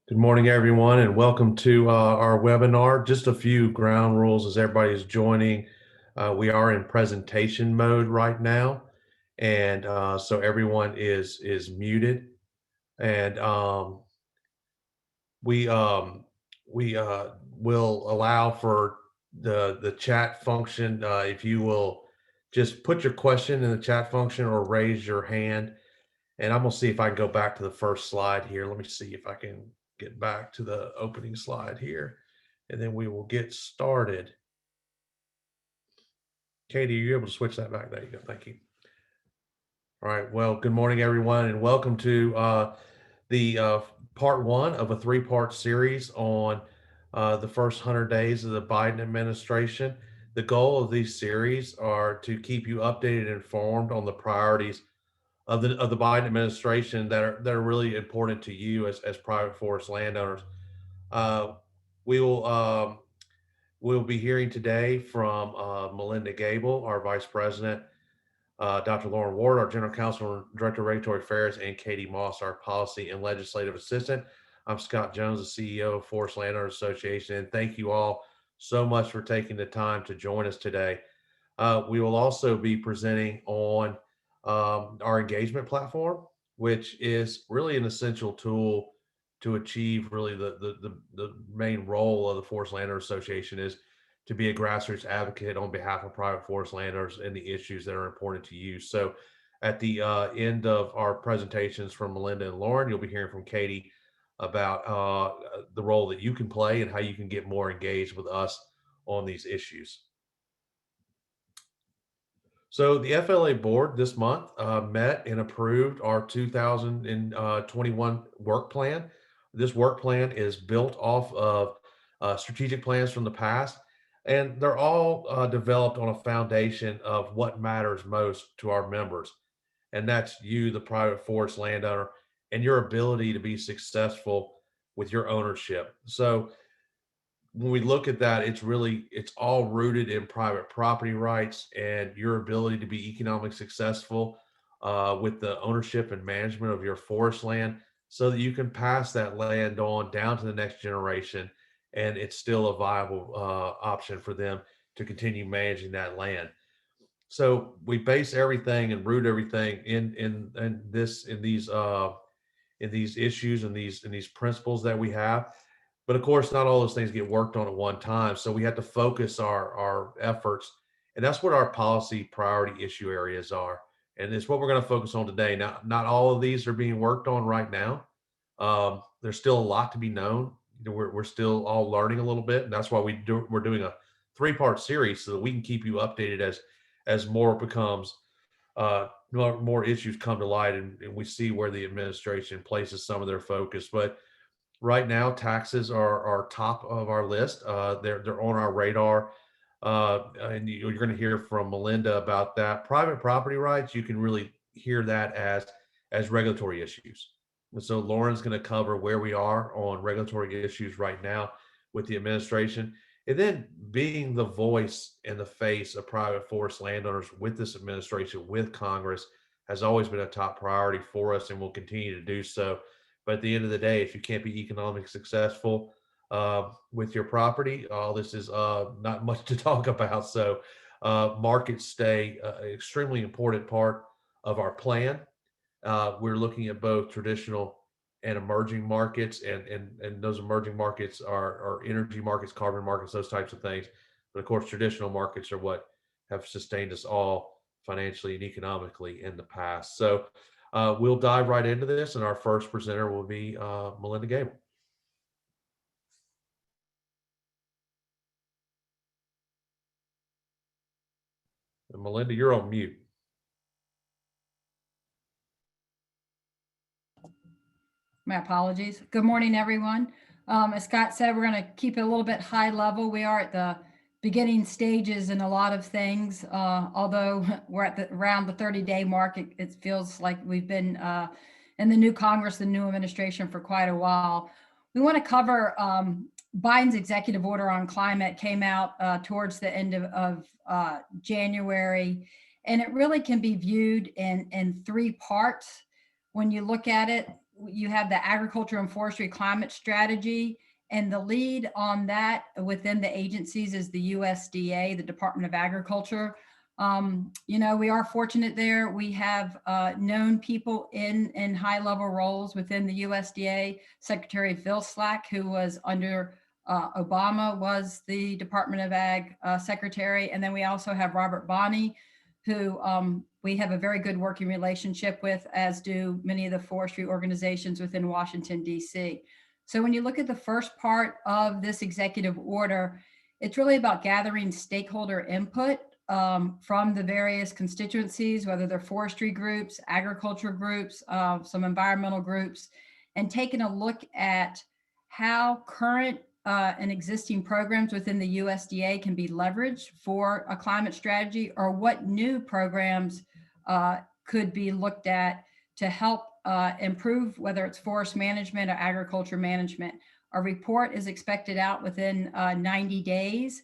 Good morning, everyone, and welcome to our webinar. Just a few ground rules as everybody is joining. We are in presentation mode right now, and so everyone is muted. And we will allow for the chat function. If you will just put your question in the chat function or raise your hand, and I'm gonna see if I can go back to the first slide here. Let me see if I can get back to the opening slide here, and then we will get started. Katie, are you able to switch that back? There you go. Thank you. All right. Well, good morning, everyone, and welcome to the part one of a three-part series on the first 100 days of the Biden administration. The goal of these series are to keep you updated and informed on the priorities of the Biden administration that are really important to you as private forest landowners. Uh, we will we'll be hearing today from Melinda Gable, our vice president, Dr. Lauren Ward, our general counsel and director of regulatory affairs, and Katie Moss, our policy and legislative assistant. I'm Scott Jones, the CEO of Forest Landowners Association, and thank you all so much for taking the time to join us today. We will also be presenting on our engagement platform, which is really an essential tool to achieve really the main role of the Forest Landowner Association is to be a grassroots advocate on behalf of private forest landowners and the issues that are important to you. So at the end of our presentations from Melinda and Lauren, you'll be hearing from Katie about the role that you can play and how you can get more engaged with us on these issues. So the FLA board this month met and approved our 2021 work plan. This work plan is built off of strategic plans from the past, and they're all developed on a foundation of what matters most to our members. And that's you, the private forest landowner, and your ability to be successful with your ownership. So when we look at that, it's all rooted in private property rights and your ability to be economically successful with the ownership and management of your forest land so that you can pass that land on down to the next generation, and it's still a viable option for them to continue managing that land. So we base everything and root everything in these issues and these principles that we have. But of course, not all those things get worked on at one time. So we have to focus our efforts. And that's what our policy priority issue areas are. And it's what we're going to focus on today. Now, not all of these are being worked on right now. There's still a lot to be known. We're still all learning a little bit. And that's why we're doing a three-part series so that we can keep you updated as more becomes more issues come to light, and we see where the administration places some of their focus. But right now, taxes are top of our list. They're on our radar, and you're going to hear from Melinda about that. Private property rights, you can really hear that as regulatory issues. And so Lauren's going to cover where we are on regulatory issues right now with the administration, and then being the voice and the face of private forest landowners with this administration, with Congress, has always been a top priority for us and will continue to do so. But at the end of the day, if you can't be economically successful with your property, all this is not much to talk about. So markets stay an extremely important part of our plan. We're looking at both traditional and emerging markets, and those emerging markets are energy markets, carbon markets, those types of things. But of course, traditional markets are what have sustained us all financially and economically in the past. So we'll dive right into this, and our first presenter will be Melinda Gable. And Melinda, you're on mute. My apologies. Good morning, everyone. As Scott said, we're going to keep it a little bit high level. We are at the beginning stages in a lot of things. Although we're at around the 30-day mark, it feels like we've been in the new Congress, the new administration for quite a while. We want to cover Biden's executive order on climate came out towards the end of January, and it really can be viewed in three parts when you look at it. you have the agriculture and forestry climate strategy, and the lead on that within the agencies is the USDA, the Department of Agriculture. We are fortunate there. We have known people in high level roles within the USDA. Secretary Vilsack, who was under Obama, was the Department of Ag secretary. And then we also have Robert Bonney, who we have a very good working relationship with, as do many of the forestry organizations within Washington, D.C. So when you look at the first part of this executive order, it's really about gathering stakeholder input from the various constituencies, whether they're forestry groups, agriculture groups, some environmental groups, and taking a look at how current and existing programs within the USDA can be leveraged for a climate strategy, or what new programs could be looked at to help improve, whether it's forest management or agriculture management. A report is expected out within 90 days.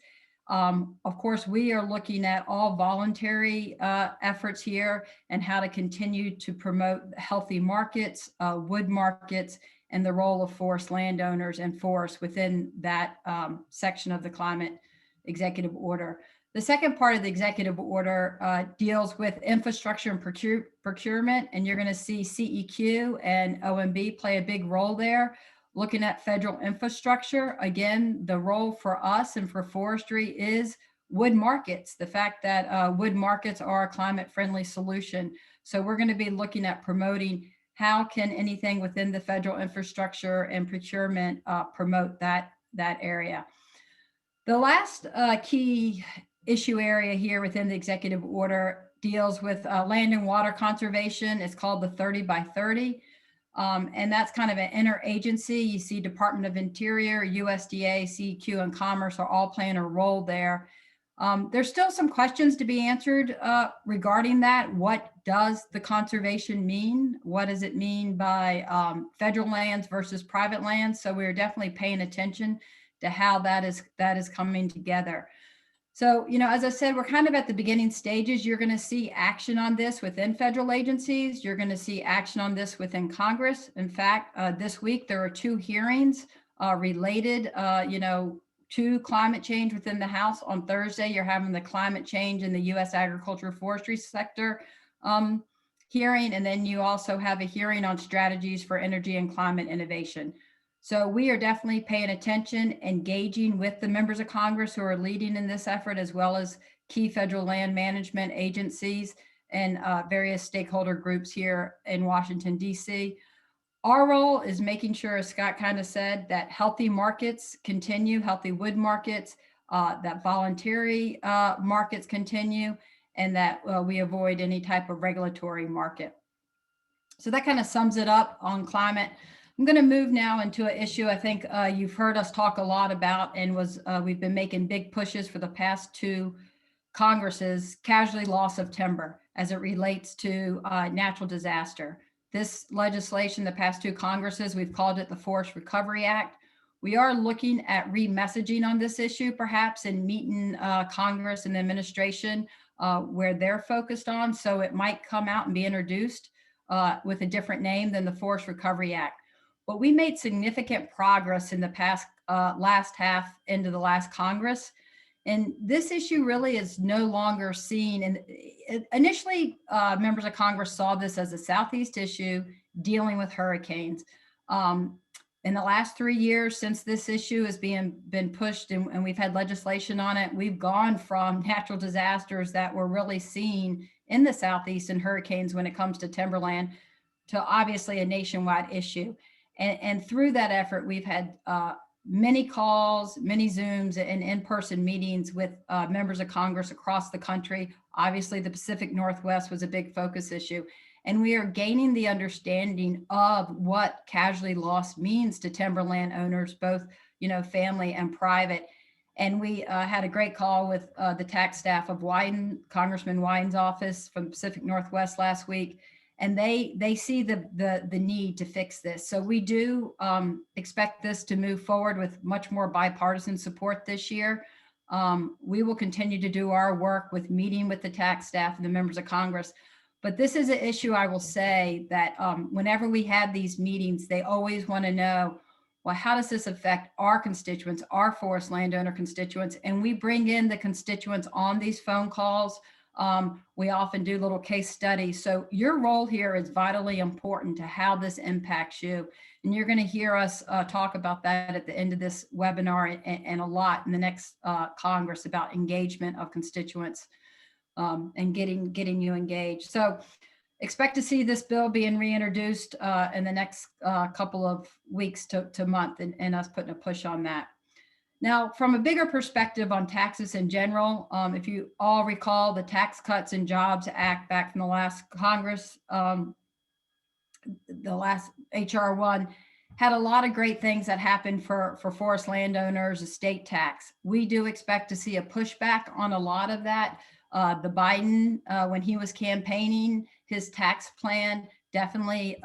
Of course, we are looking at all voluntary efforts here and how to continue to promote healthy markets, wood markets, and the role of forest landowners and forests within that section of the climate executive order. The second part of the executive order deals with infrastructure and procurement, and you're going to see CEQ and OMB play a big role there. Looking at federal infrastructure, again, the role for us and for forestry is wood markets, the fact that wood markets are a climate-friendly solution. So we're going to be looking at promoting how can anything within the federal infrastructure and procurement promote that area. The last key issue area here within the executive order deals with land and water conservation. It's called the 30 by 30. And that's kind of an interagency. You see Department of Interior, USDA, CEQ, and Commerce are all playing a role there. There's still some questions to be answered regarding that. What does the conservation mean? What does it mean by federal lands versus private lands? So we're definitely paying attention to how that is coming together. So, as I said, we're kind of at the beginning stages. You're going to see action on this within federal agencies. You're going to see action on this within Congress. In fact, this week, there are 2 hearings related, to climate change within the House. On Thursday, you're having the climate change in the U.S. agriculture forestry sector hearing. And then you also have a hearing on strategies for energy and climate innovation. So we are definitely paying attention, engaging with the members of Congress who are leading in this effort, as well as key federal land management agencies and various stakeholder groups here in Washington, D.C. Our role is making sure, as Scott kind of said, that healthy markets continue, healthy wood markets, that voluntary markets continue, and that we avoid any type of regulatory market. So that kind of sums it up on climate. I'm going to move now into an issue I think you've heard us talk a lot about, and we've been making big pushes for the past 2 Congresses, casualty loss of timber as it relates to natural disaster. This legislation, the past 2 Congresses, we've called it the Forest Recovery Act. We are looking at re-messaging on this issue, perhaps, and meeting Congress and the administration where they're focused on. So it might come out and be introduced with a different name than the Forest Recovery Act. But we made significant progress in the past last half into the last Congress. And this issue really is no longer seen. And initially, members of Congress saw this as a Southeast issue dealing with hurricanes. In the last 3 years since this issue has been pushed and we've had legislation on it, we've gone from natural disasters that were really seen in the Southeast and hurricanes when it comes to timberland to obviously a nationwide issue. And through that effort, we've had many calls, many Zooms, and in-person meetings with members of Congress across the country. Obviously, the Pacific Northwest was a big focus issue. And we are gaining the understanding of what casualty loss means to timberland owners, both family and private. And we had a great call with the tax staff of Wyden, Congressman Wyden's office from the Pacific Northwest last week. And they see the need to fix this. So we do expect this to move forward with much more bipartisan support this year. We will continue to do our work with meeting with the tax staff and the members of Congress. But this is an issue, I will say, that whenever we have these meetings, they always want to know, well, how does this affect our constituents, our forest landowner constituents? And we bring in the constituents on these phone calls. We often do little case studies. So your role here is vitally important to how this impacts you. And you're going to hear us talk about that at the end of this webinar and a lot in the next Congress about engagement of constituents and getting you engaged. So expect to see this bill being reintroduced in the next couple of weeks to month, and us putting a push on that. Now, from a bigger perspective on taxes in general, if you all recall the Tax Cuts and Jobs Act back from the last Congress, the last HR one, had a lot of great things that happened for forest landowners, estate tax. We do expect to see a pushback on a lot of that. The Biden, when he was campaigning, his tax plan definitely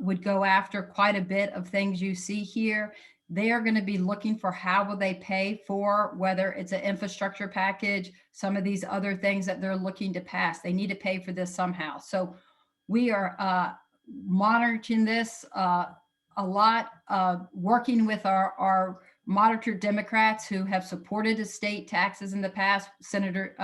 would go after quite a bit of things you see here. They are going to be looking for how will they pay for, whether it's an infrastructure package, some of these other things that they're looking to pass. They need to pay for this somehow. So we are monitoring this a lot, working with our moderator Democrats who have supported estate taxes in the past, Senator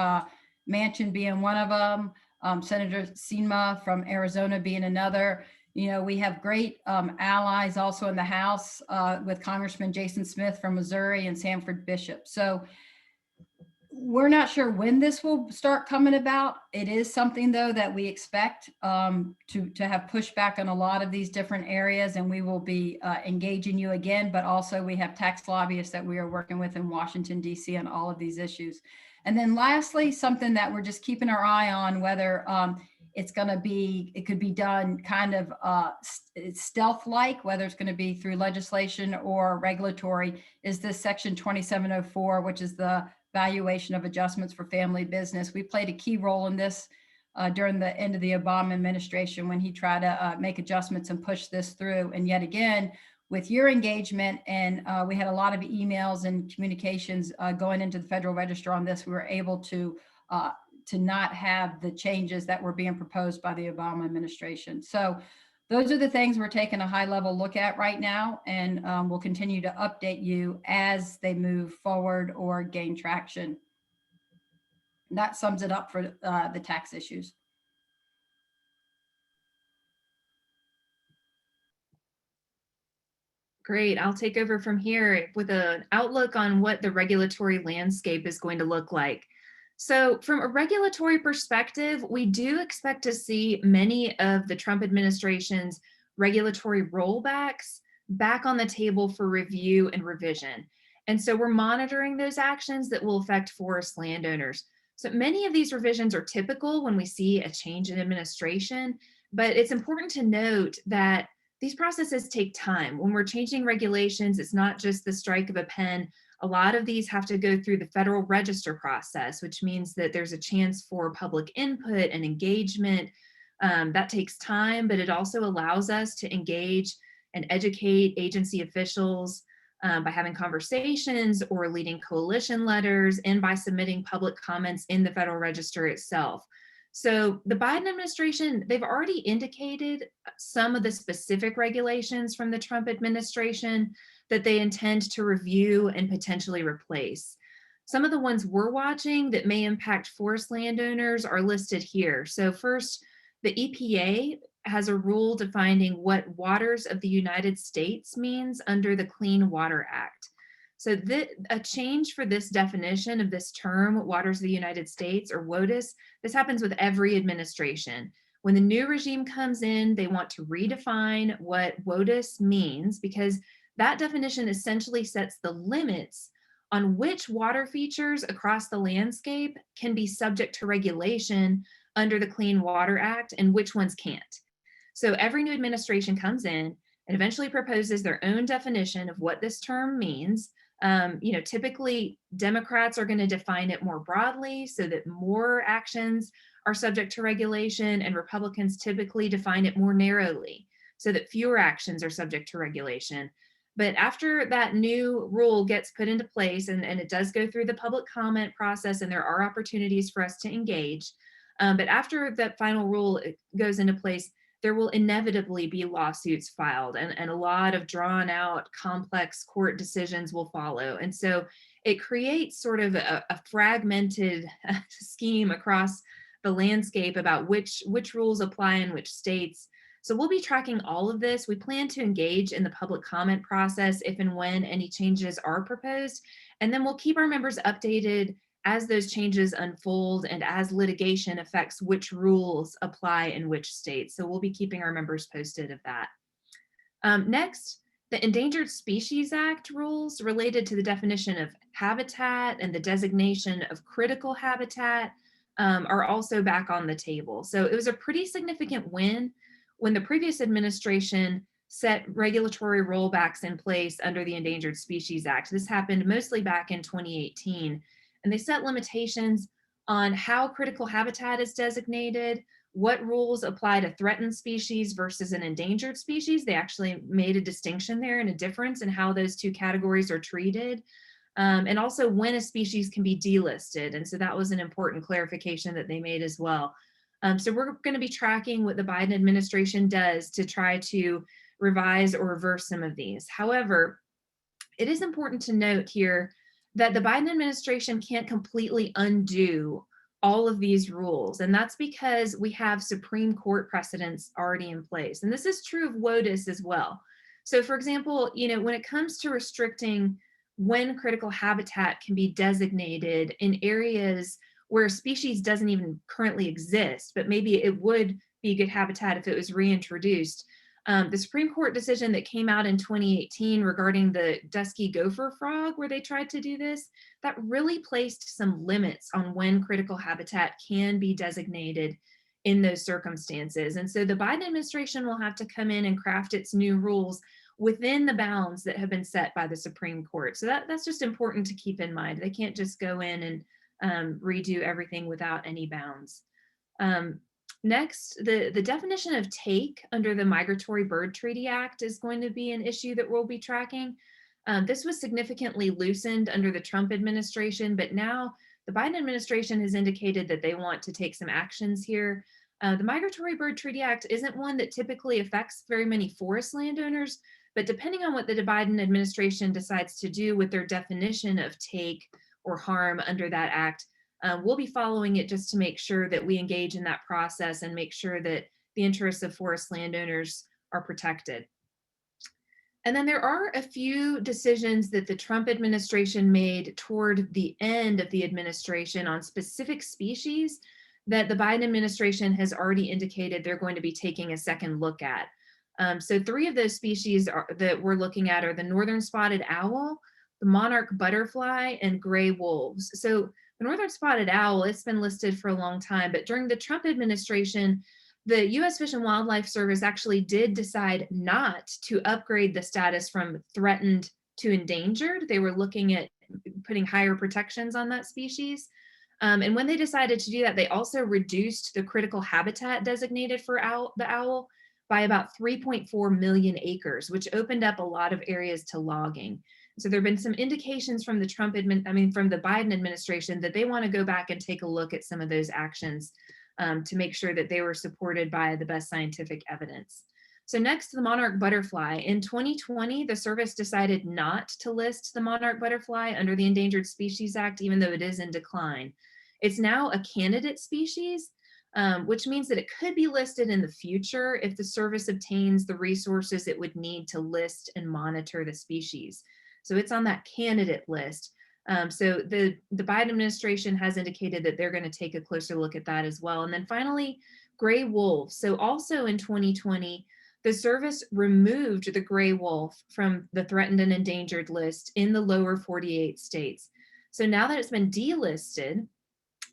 Manchin being one of them, Senator Sinema from Arizona being another. You know, we have great allies also in the House with Congressman Jason Smith from Missouri and Sanford Bishop. So we're not sure when this will start coming about. It is something, though, that we expect to have pushback on a lot of these different areas, and we will be engaging you again. But also we have tax lobbyists that we are working with in Washington, D.C. on all of these issues. And then lastly, something that we're just keeping our eye on, whether it's going to be, it could be done kind of stealth-like, whether it's going to be through legislation or regulatory, is this Section 2704, which is the valuation of adjustments for family business. We played a key role in this during the end of the Obama administration when he tried to make adjustments and push this through. And yet again, with your engagement, and we had a lot of emails and communications going into the Federal Register on this, we were able to not have the changes that were being proposed by the Obama administration. So those are the things we're taking a high level look at right now, and we'll continue to update you as they move forward or gain traction. And that sums it up for the tax issues. Great. I'll take over from here with an outlook on what the regulatory landscape is going to look like. So from a regulatory perspective, we do expect to see many of the Trump administration's regulatory rollbacks back on the table for review and revision. And so we're monitoring those actions that will affect forest landowners. So many of these revisions are typical when we see a change in administration, but it's important to note that these processes take time. When we're changing regulations, it's not just the strike of a pen. A lot of these have to go through the Federal Register process, which means that there's a chance for public input and engagement. That takes time, but it also allows us to engage and educate agency officials by having conversations or leading coalition letters and by submitting public comments in the Federal Register itself. So the Biden administration, they've already indicated some of the specific regulations from the Trump administration that they intend to review and potentially replace. Some of the ones we're watching that may impact forest landowners are listed here. So first, the EPA has a rule defining what waters of the United States means under the Clean Water Act. So a change for this definition of this term, waters of the United States, or WOTUS, this happens with every administration. When the new regime comes in, they want to redefine what WOTUS means because that definition essentially sets the limits on which water features across the landscape can be subject to regulation under the Clean Water Act and which ones can't. So every new administration comes in and eventually proposes their own definition of what this term means. Typically Democrats are going to define it more broadly so that more actions are subject to regulation, and Republicans typically define it more narrowly so that fewer actions are subject to regulation. But after that new rule gets put into place and it does go through the public comment process and there are opportunities for us to engage, But after that final rule goes into place, there will inevitably be lawsuits filed, and a lot of drawn out complex court decisions will follow. And so it creates sort of a fragmented scheme across the landscape about which rules apply in which states. So we'll be tracking all of this. We plan to engage in the public comment process if and when any changes are proposed. And then we'll keep our members updated as those changes unfold and as litigation affects which rules apply in which states. So we'll be keeping our members posted of that. Next, the Endangered Species Act rules related to the definition of habitat and the designation of critical habitat are also back on the table. So it was a pretty significant win when the previous administration set regulatory rollbacks in place under the Endangered Species Act. This happened mostly back in 2018. And they set limitations on how critical habitat is designated, what rules apply to threatened species versus an endangered species. They actually made a distinction there and a difference in how those two categories are treated. And also when a species can be delisted. And so that was an important clarification that they made as well. So we're going to be tracking what the Biden administration does to try to revise or reverse some of these. However, it is important to note here that the Biden administration can't completely undo all of these rules. And that's because we have Supreme Court precedents already in place. And this is true of WOTUS as well. So for example, when it comes to restricting when critical habitat can be designated in areas where a species doesn't even currently exist, but maybe it would be good habitat if it was reintroduced. The Supreme Court decision that came out in 2018 regarding the dusky gopher frog, where they tried to do this, that really placed some limits on when critical habitat can be designated in those circumstances. And so the Biden administration will have to come in and craft its new rules within the bounds that have been set by the Supreme Court. So that's just important to keep in mind. They can't just go in and redo everything without any bounds. Next, the definition of take under the Migratory Bird Treaty Act is going to be an issue that we'll be tracking. This was significantly loosened under the Trump administration, but now the Biden administration has indicated that they want to take some actions here. The Migratory Bird Treaty Act isn't one that typically affects very many forest landowners, but depending on what the Biden administration decides to do with their definition of take or harm under that act, we'll be following it just to make sure that we engage in that process and make sure that the interests of forest landowners are protected. And then there are a few decisions that the Trump administration made toward the end of the administration on specific species that the Biden administration has already indicated they're going to be taking a second look at. So 3 of those species that we're looking at are the northern spotted owl, the monarch butterfly, and gray wolves. So the northern spotted owl, it's been listed for a long time, but during the Trump administration, the U.S. Fish and Wildlife Service actually did decide not to upgrade the status from threatened to endangered. They were looking at putting higher protections on that species. And when they decided to do that, they also reduced the critical habitat designated for the owl by about 3.4 million acres, which opened up a lot of areas to logging. So there have been some indications from the from the Biden administration that they want to go back and take a look at some of those actions to make sure that they were supported by the best scientific evidence. So next, the monarch butterfly. In 2020, the service decided not to list the monarch butterfly under the Endangered Species Act, even though it is in decline. It's now a candidate species, which means that it could be listed in the future if the service obtains the resources it would need to list and monitor the species. So it's on that candidate list. So the Biden administration has indicated that they're going to take a closer look at that as well. And then finally, gray wolves. So also in 2020, the service removed the gray wolf from the threatened and endangered list in the lower 48 states. So now that it's been delisted,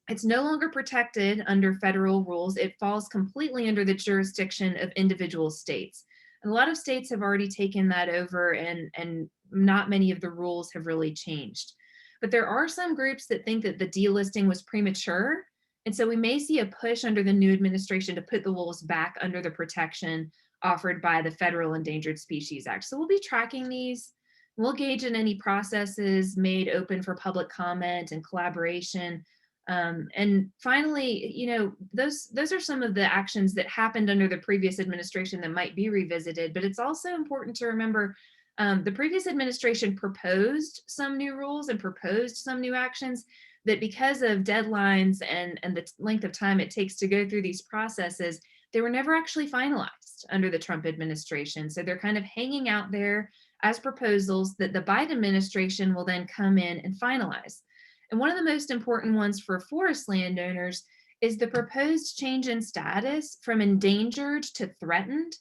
it's no longer protected under federal rules. It falls completely under the jurisdiction of individual states. And a lot of states have already taken that over, and not many of the rules have really changed. But there are some groups that think that the delisting was premature. And so we may see a push under the new administration to put the wolves back under the protection offered by the Federal Endangered Species Act. So we'll be tracking these. We'll engage in any processes made open for public comment and collaboration And finally, those are some of the actions that happened under the previous administration that might be revisited, but it's also important to remember the previous administration proposed some new rules and proposed some new actions that, because of deadlines and the length of time it takes to go through these processes, they were never actually finalized under the Trump administration. So they're kind of hanging out there as proposals that the Biden administration will then come in and finalize. And one of the most important ones for forest landowners is the proposed change in status from endangered to threatened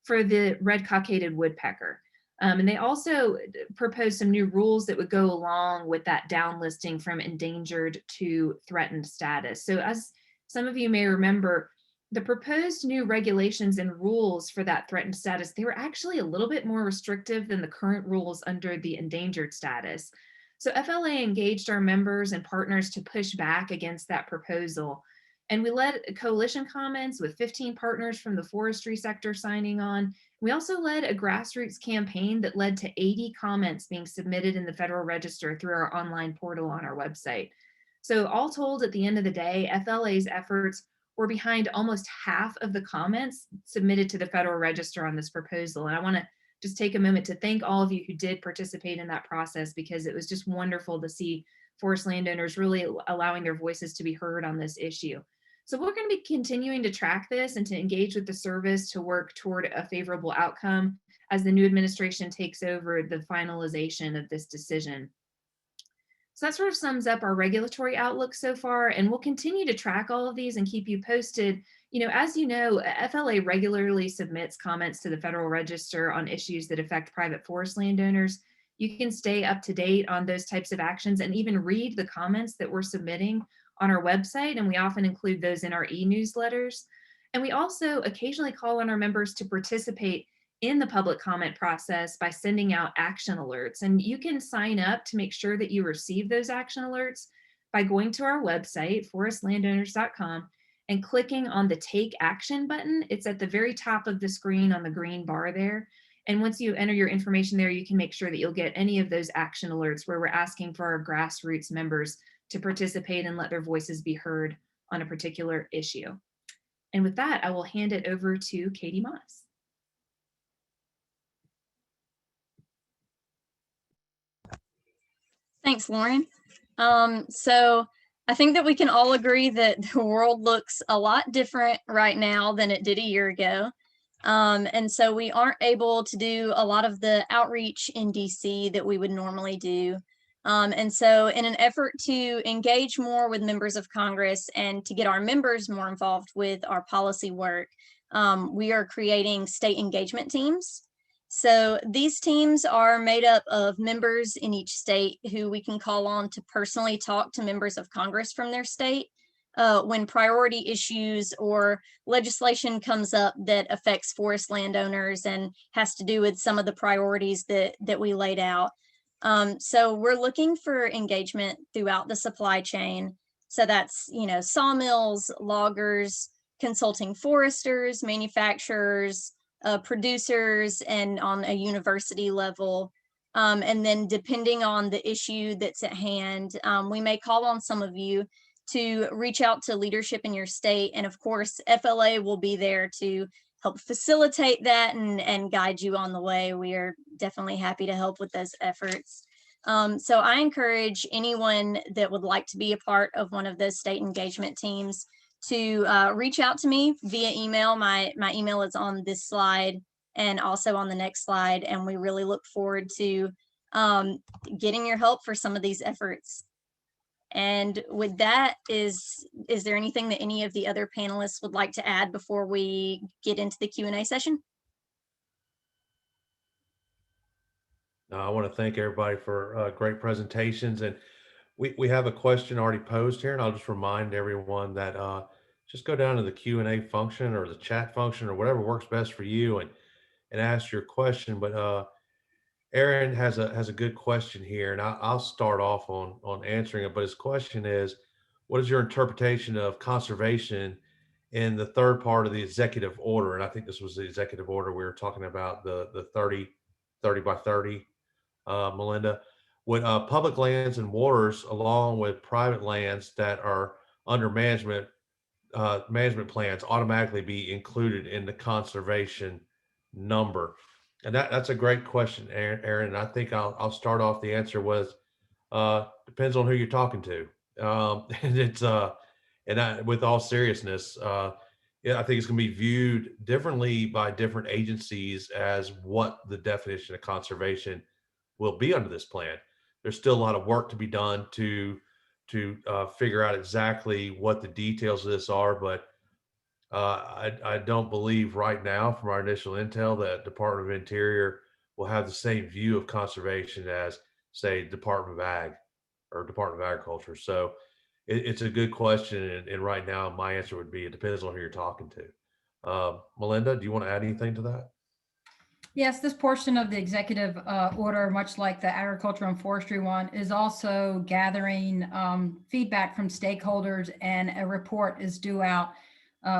for the red cockaded woodpecker. And they also proposed some new rules that would go along with that downlisting from endangered to threatened status. So as some of you may remember, the proposed new regulations and rules for that threatened status, they were actually a little bit more restrictive than the current rules under the endangered status. So FLA engaged our members and partners to push back against that proposal. And we led coalition comments with 15 partners from the forestry sector signing on. We also led a grassroots campaign that led to 80 comments being submitted in the Federal Register through our online portal on our website. So all told, at the end of the day, FLA's efforts were behind almost half of the comments submitted to the Federal Register on this proposal. And I want to just take a moment to thank all of you who did participate in that process, because it was just wonderful to see forest landowners really allowing their voices to be heard on this issue. So we're going to be continuing to track this and to engage with the service to work toward a favorable outcome as the new administration takes over the finalization of this decision. So that sort of sums up our regulatory outlook so far, and we'll continue to track all of these and keep you posted. As you know, FLA regularly submits comments to the Federal Register on issues that affect private forest landowners. You can stay up to date on those types of actions and even read the comments that we're submitting on our website, and we often include those in our e-newsletters. And we also occasionally call on our members to participate in the public comment process by sending out action alerts. And you can sign up to make sure that you receive those action alerts by going to our website, forestlandowners.com, and clicking on the Take Action button. It's at the very top of the screen on the green bar there. And once you enter your information there, you can make sure that you'll get any of those action alerts where we're asking for our grassroots members to participate and let their voices be heard on a particular issue. And with that, I will hand it over to Katie Moss. Thanks, Lauren. So I think that we can all agree that the world looks a lot different right now than it did a year ago. And so we aren't able to do a lot of the outreach in DC that we would normally do. And so in an effort to engage more with members of Congress and to get our members more involved with our policy work, we are creating state engagement teams. So these teams are made up of members in each state who we can call on to personally talk to members of Congress from their state when priority issues or legislation comes up that affects forest landowners and has to do with some of the priorities that we laid out. So we're looking for engagement throughout the supply chain. So that's, sawmills, loggers, consulting foresters, manufacturers, producers, and on a university level. And then depending on the issue that's at hand, we may call on some of you to reach out to leadership in your state. And of course, FLA will be there to help facilitate that and guide you on the way. We are definitely happy to help with those efforts. So I encourage anyone that would like to be a part of one of those state engagement teams to reach out to me via email. My email is on this slide and also on the next slide. And we really look forward to getting your help for some of these efforts. And with that, is there anything that any of the other panelists would like to add before we get into the Q&A session? No, I want to thank everybody for great presentations. And we have a question already posed here, and I'll just remind everyone that just go down to the Q&A function or the chat function or whatever works best for you and ask your question. But Aaron has a good question here, and I'll start off on answering it. But his question is, what is your interpretation of conservation in the third part of the executive order? And I think this was the executive order we were talking about, the 30 by 30, Melinda. would public lands and waters, along with private lands that are under management plans, automatically be included in the conservation number? And that's a great question, Aaron. And I think I'll start off the answer with depends on who you're talking to. And it's with all seriousness, yeah, I think it's going to be viewed differently by different agencies as what the definition of conservation will be under this plan. There's still a lot of work to be done to figure out exactly what the details of this are, but I don't believe right now, from our initial intel, that Department of Interior will have the same view of conservation as, say, Department of Ag or Department of Agriculture. So it's a good question, and right now my answer would be it depends on who you're talking to. Melinda, do you want to add anything to that? Yes, this portion of the executive order, much like the agriculture and forestry one, is also gathering feedback from stakeholders, and a report is due out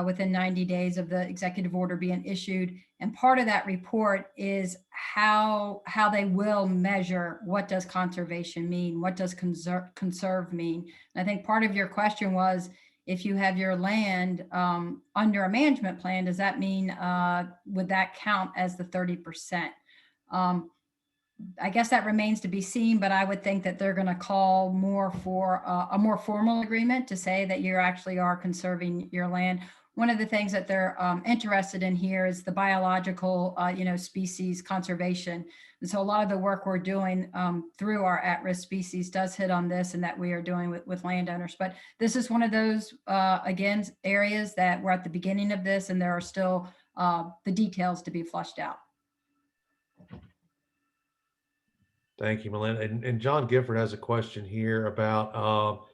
within 90 days of the executive order being issued. And part of that report is how they will measure what does conservation mean, what does conserve mean. And I think part of your question was, if you have your land under a management plan, does that mean, would that count as the 30%? I guess that remains to be seen, but I would think that they're going to call more for a more formal agreement to say that you actually are conserving your land. One of the things that they're interested in here is the biological, species conservation. And so a lot of the work we're doing through our at-risk species does hit on this, and that we are doing with landowners. But this is one of those, again, areas that we're at the beginning of this, and there are still the details to be flushed out. Thank you, Melinda. And John Gifford has a question here about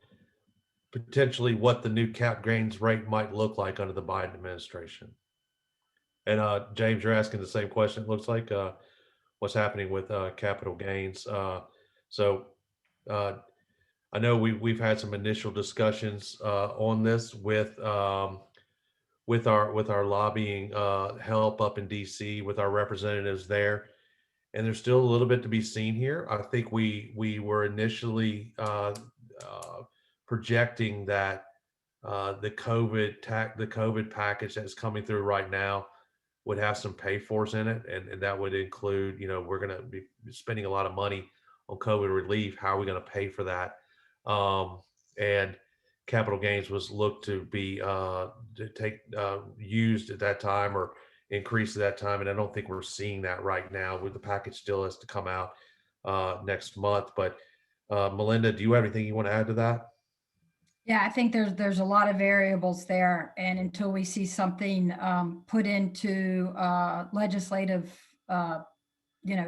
potentially what the new cap gains rate might look like under the Biden administration. And James, you're asking the same question. It looks like what's happening with capital gains. So I know we've had some initial discussions on this with our lobbying help up in DC with our representatives there. And there's still a little bit to be seen here. I think we were initially projecting that the COVID package that's coming through right now would have some pay fors in it, and that would include, we're going to be spending a lot of money on COVID relief. How are we going to pay for that? And capital gains was looked to be used at that time or increased at that time, and I don't think we're seeing that right now. With the package still has to come out next month. But Melinda, do you have anything you want to add to that? Yeah, I think there's a lot of variables there, and until we see something put into legislative,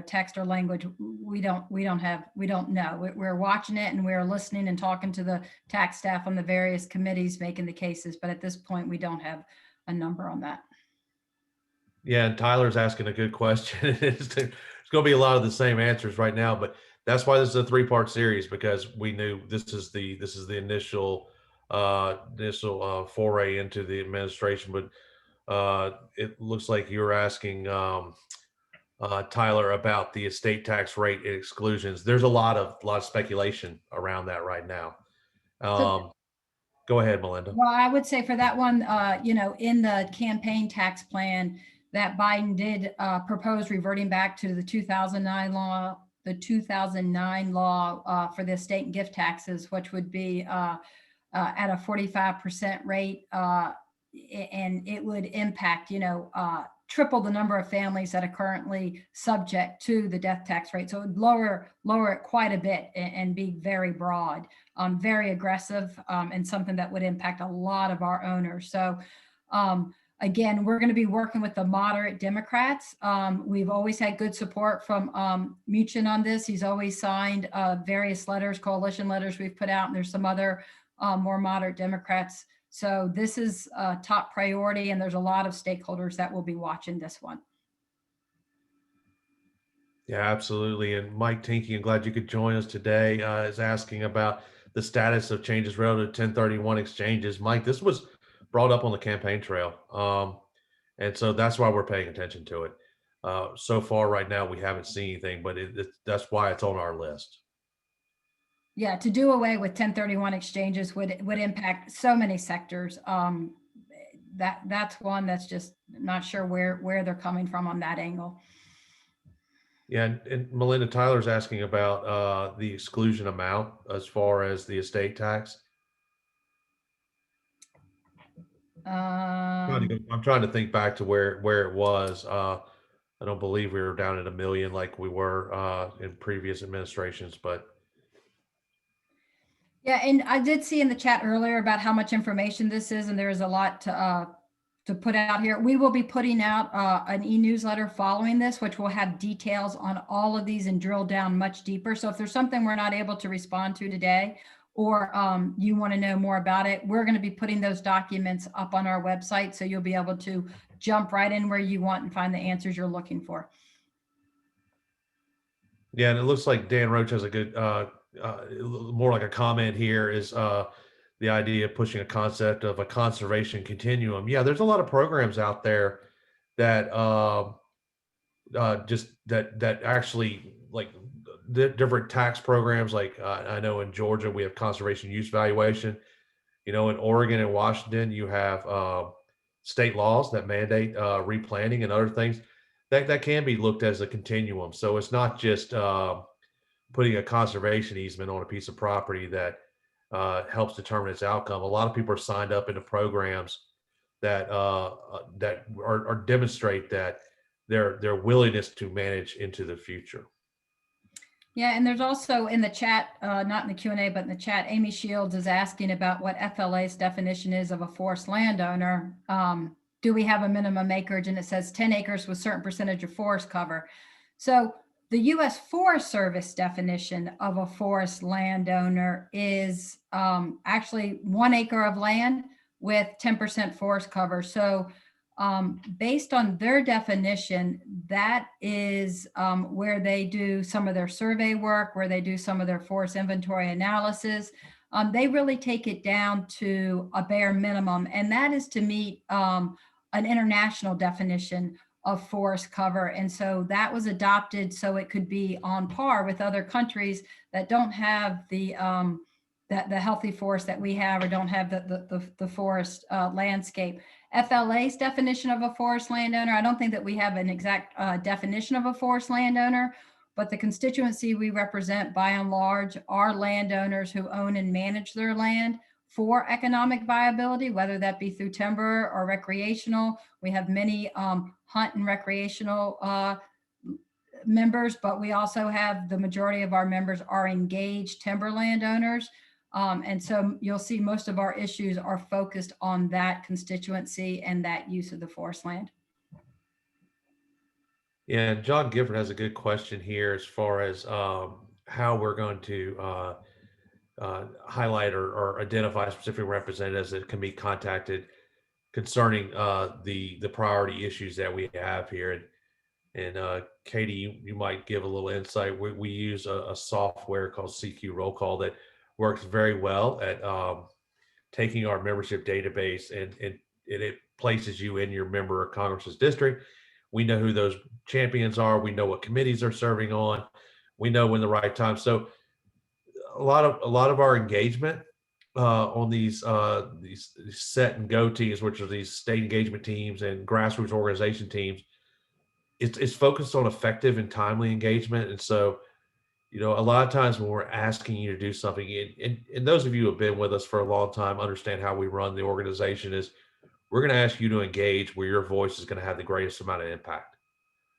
text or language, we don't know. We're watching it, and we're listening and talking to the tax staff on the various committees making the cases, but at this point, we don't have a number on that. Yeah, and Tyler's asking a good question. It's going to be a lot of the same answers right now, but that's why this is a 3-part series, because we knew this is the initial foray into the administration. But it looks like you're asking Tyler about the estate tax rate exclusions. There's a lot of speculation around that right now. Go ahead, Melinda. Well, I would say for that one, in the campaign tax plan that Biden did propose reverting back to the 2009 law, for the estate and gift taxes, which would be at a 45% rate, and it would impact, triple the number of families that are currently subject to the death tax rate. So it would lower it quite a bit and be very broad, very aggressive, and something that would impact a lot of our owners. So again, we're going to be working with the moderate Democrats. We've always had good support from Muchin on this. He's always signed various letters, coalition letters we've put out, and there's some other more moderate Democrats. So this is a top priority, and there's a lot of stakeholders that will be watching this one. Yeah, absolutely. And Mike Tinky, I'm glad you could join us today, is asking about the status of changes relative to 1031 exchanges. Mike, this was brought up on the campaign trail. And so that's why we're paying attention to it. So far right now, we haven't seen anything, but that's why it's on our list. Yeah, to do away with 1031 exchanges would impact so many sectors. That's one that's just not sure where they're coming from on that angle. Yeah, and Melinda Tyler's asking about the exclusion amount as far as the estate tax. I'm trying to think back to where it was. I don't believe we were down at 1 million like we were in previous administrations, but Yeah, and I did see in the chat earlier about how much information this is, and there is a lot to put out here. We will be putting out an e-newsletter following this, which will have details on all of these and drill down much deeper. So if there's something we're not able to respond to today, or you want to know more about it, we're going to be putting those documents up on our website, so you'll be able to jump right in where you want and find the answers you're looking for. yeah, and it looks like Dan Roach has a good, more like a comment here is the idea of pushing a concept of a conservation continuum. Yeah, there's a lot of programs out there that just that actually like different tax programs. Like I know in Georgia we have conservation use valuation. You know, in Oregon and Washington you have state laws that mandate replanting and other things that can be looked as a continuum. So it's not just putting a conservation easement on a piece of property that helps determine its outcome. A lot of people are signed up into programs that that are demonstrate that their willingness to manage into the future. Yeah, and there's also in the chat, not in the Q&A, but in the chat, Amy Shields is asking about what FLA's definition is of a forest landowner. Do we have a minimum acreage? And it says 10 acres with certain percentage of forest cover. So the U.S. Forest Service definition of a forest landowner is actually 1 acre of land with 10% forest cover. So based on their definition, that is where they do some of their survey work, where they do some of their forest inventory analysis. They really take it down to a bare minimum, and that is to meet an international definition of forest cover. And so that was adopted so it could be on par with other countries that don't have the healthy forest that we have, or don't have the forest landscape. FLA's definition of a forest landowner, I don't think that we have an exact definition of a forest landowner, but the constituency we represent by and large are landowners who own and manage their land for economic viability, whether that be through timber or recreational. We have many hunt and recreational members, but we also have the majority of our members are engaged timber landowners. And so you'll see most of our issues are focused on that constituency and that use of the forest land. Yeah, John Gifford has a good question here as far as how we're going to highlight or identify specific representatives that can be contacted concerning the priority issues that we have here. And Katie, you might give a little insight. We use a software called CQ Roll Call that works very well at taking our membership database and it places you in your member of Congress's district. We know who those champions are. We know what committees they're serving on. We know when the right time. So a lot of our engagement on these set and go teams, which are these state engagement teams and grassroots organization teams, it's focused on effective and timely engagement. And so, you know, a lot of times when we're asking you to do something, and those of you who have been with us for a long time understand how we run the organization, is we're going to ask you to engage where your voice is going to have the greatest amount of impact.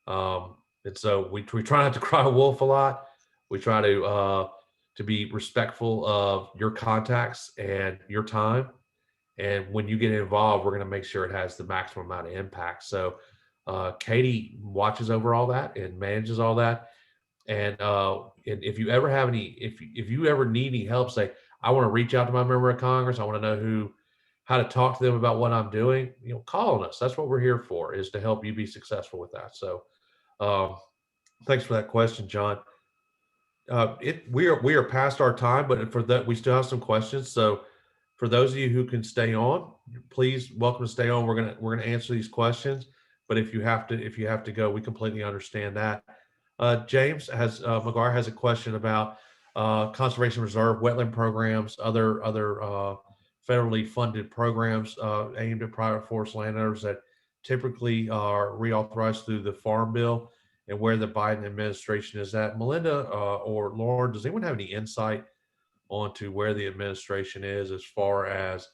And so we try not to cry wolf a lot. We try to be respectful of your contacts and your time. And when you get involved, we're going to make sure it has the maximum amount of impact. So Katie watches over all that and manages all that. And if you ever have any, if you ever need any help, say, I want to reach out to my member of Congress, I want to know how to talk to them about what I'm doing, you know, call on us. That's what we're here for, is to help you be successful with that. So thanks for that question, John. We are past our time, but for that, we still have some questions. So for those of you who can stay on, please welcome to stay on. We're gonna answer these questions. But if you have to go, we completely understand that. James McGuire has a question about conservation reserve, wetland programs, other federally funded programs aimed at private forest landowners that typically are reauthorized through the Farm Bill, and where the Biden administration is at. Melinda or Lauren, does anyone have any insight onto where the administration is as far as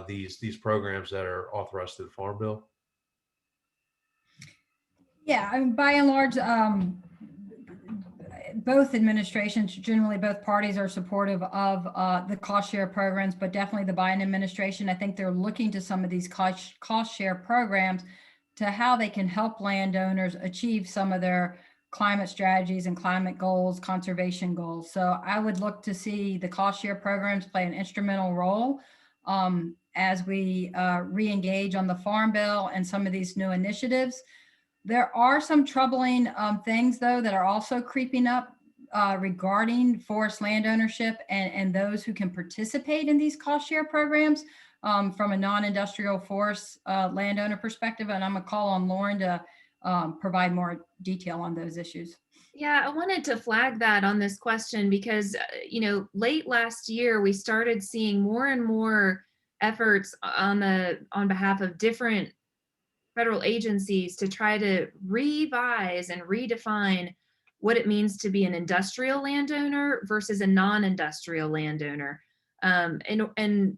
these programs that are authorized through the Farm Bill? Yeah, I mean, by and large, both administrations, generally both parties are supportive of the cost share programs, but definitely the Biden administration, I think they're looking to some of these cost share programs to how they can help landowners achieve some of their climate strategies and climate goals, conservation goals. So I would look to see the cost share programs play an instrumental role as we re-engage on the Farm Bill and some of these new initiatives. There are some troubling things, though, that are also creeping up regarding forest land ownership and those who can participate in these cost share programs from a non-industrial forest landowner perspective. And I'm going to call on Lauren to provide more detail on those issues. Yeah, I wanted to flag that on this question because, late last year, we started seeing more and more efforts on behalf of different federal agencies to try to revise and redefine what it means to be an industrial landowner versus a non-industrial landowner. And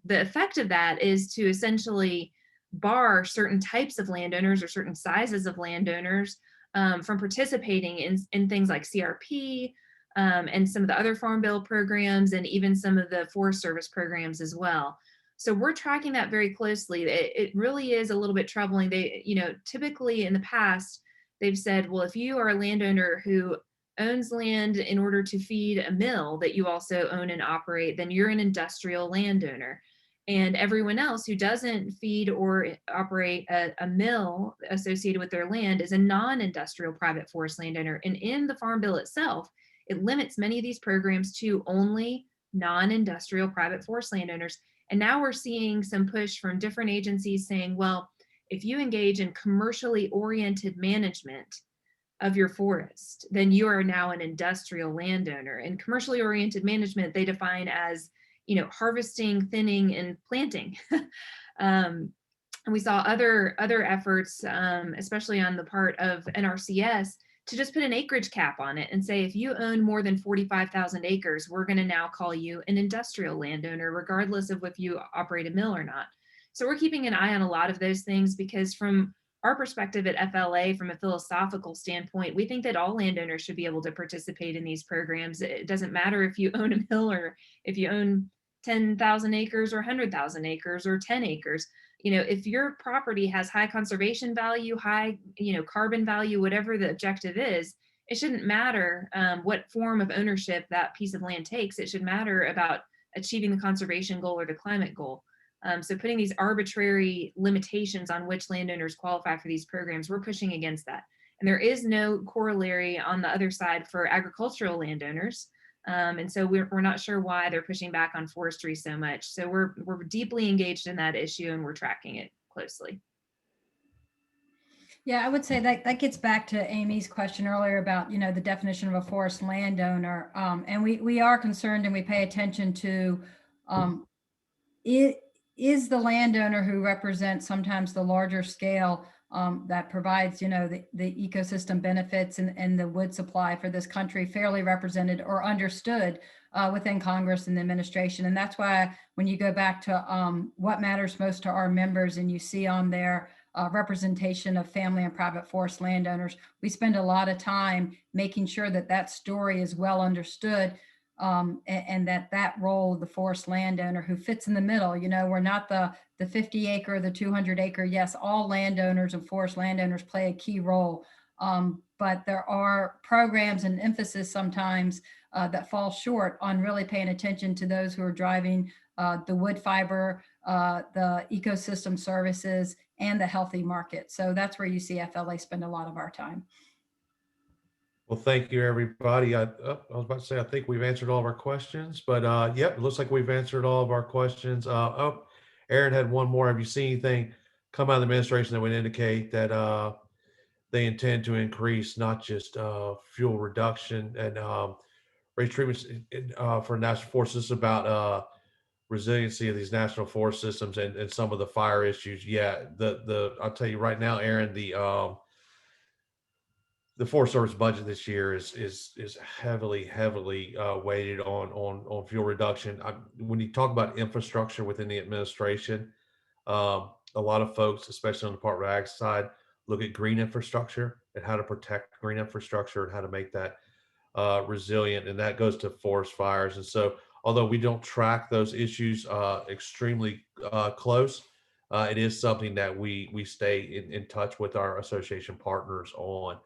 the effect of that is to essentially bar certain types of landowners or certain sizes of landowners from participating in things like CRP and some of the other Farm Bill programs and even some of the Forest Service programs as well. So we're tracking that very closely. It really is a little bit troubling. They, typically in the past, they've said, well, if you are a landowner who owns land in order to feed a mill that you also own and operate, then you're an industrial landowner. And everyone else who doesn't feed or operate a mill associated with their land is a non-industrial private forest landowner. And in the Farm Bill itself, it limits many of these programs to only non-industrial private forest landowners. And now we're seeing some push from different agencies saying, well, if you engage in commercially oriented management of your forest, then you are now an industrial landowner. And commercially oriented management, they define as, harvesting, thinning, and planting. And we saw other efforts, especially on the part of NRCS, to just put an acreage cap on it and say, if you own more than 45,000 acres, we're going to now call you an industrial landowner, regardless of if you operate a mill or not. So we're keeping an eye on a lot of those things because from our perspective at FLA, from a philosophical standpoint, we think that all landowners should be able to participate in these programs. It doesn't matter if you own a mill or if you own 10,000 acres or 100,000 acres or 10 acres. If your property has high conservation value, high, carbon value, whatever the objective is, it shouldn't matter what form of ownership that piece of land takes. It should matter about achieving the conservation goal or the climate goal. So putting these arbitrary limitations on which landowners qualify for these programs, we're pushing against that. And there is no corollary on the other side for agricultural landowners. And so we're not sure why they're pushing back on forestry so much. So we're deeply engaged in that issue and we're tracking it closely. Yeah, I would say that gets back to Amy's question earlier about, the definition of a forest landowner. And we are concerned and we pay attention to it is the landowner who represents sometimes the larger scale that provides, the ecosystem benefits and the wood supply for this country fairly represented or understood within Congress and the administration. And that's why when you go back to what matters most to our members and you see on there representation of family and private forest landowners, we spend a lot of time making sure that that story is well understood. And that role of the forest landowner who fits in the middle, we're not the 50 acre, the 200 acre. Yes, all landowners and forest landowners play a key role. But there are programs and emphasis sometimes that fall short on really paying attention to those who are driving the wood fiber, the ecosystem services, and the healthy market. So that's where you see FLA spend a lot of our time. Well, thank you, everybody. I was about to say, I think we've answered all of our questions, but yep, it looks like we've answered all of our questions. Aaron had one more. Have you seen anything come out of the administration that would indicate that they intend to increase not just fuel reduction and raise treatments for national forest. This is about resiliency of these national forest systems and some of the fire issues. Yeah, I'll tell you right now, Aaron, the Forest Service budget this year is heavily weighted on fuel reduction. When you talk about infrastructure within the administration, a lot of folks, especially on the Department of Ag side, look at green infrastructure and how to protect green infrastructure and how to make that resilient, and that goes to forest fires. And so, although we don't track those issues extremely close, it is something that we stay in touch with our association partners on.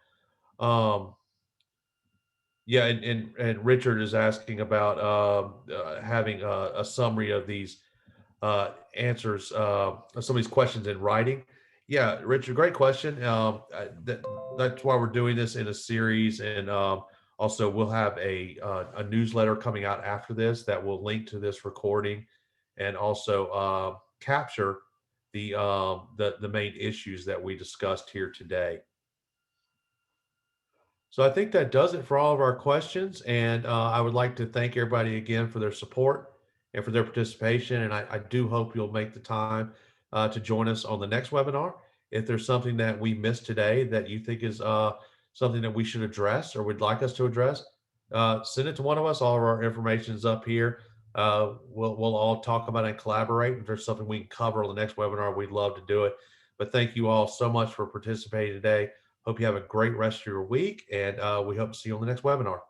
Yeah, and Richard is asking about having a summary of these answers, some of these questions in writing. Yeah, Richard, great question. That's why we're doing this in a series, and also we'll have a newsletter coming out after this that will link to this recording, and also capture the main issues that we discussed here today. So I think that does it for all of our questions. And I would like to thank everybody again for their support and for their participation. And I do hope you'll make the time to join us on the next webinar. If there's something that we missed today that you think is something that we should address or would like us to address, send it to one of us. All of our information is up here. We'll all talk about it and collaborate. If there's something we can cover on the next webinar, we'd love to do it. But thank you all so much for participating today. Hope you have a great rest of your week, and we hope to see you on the next webinar.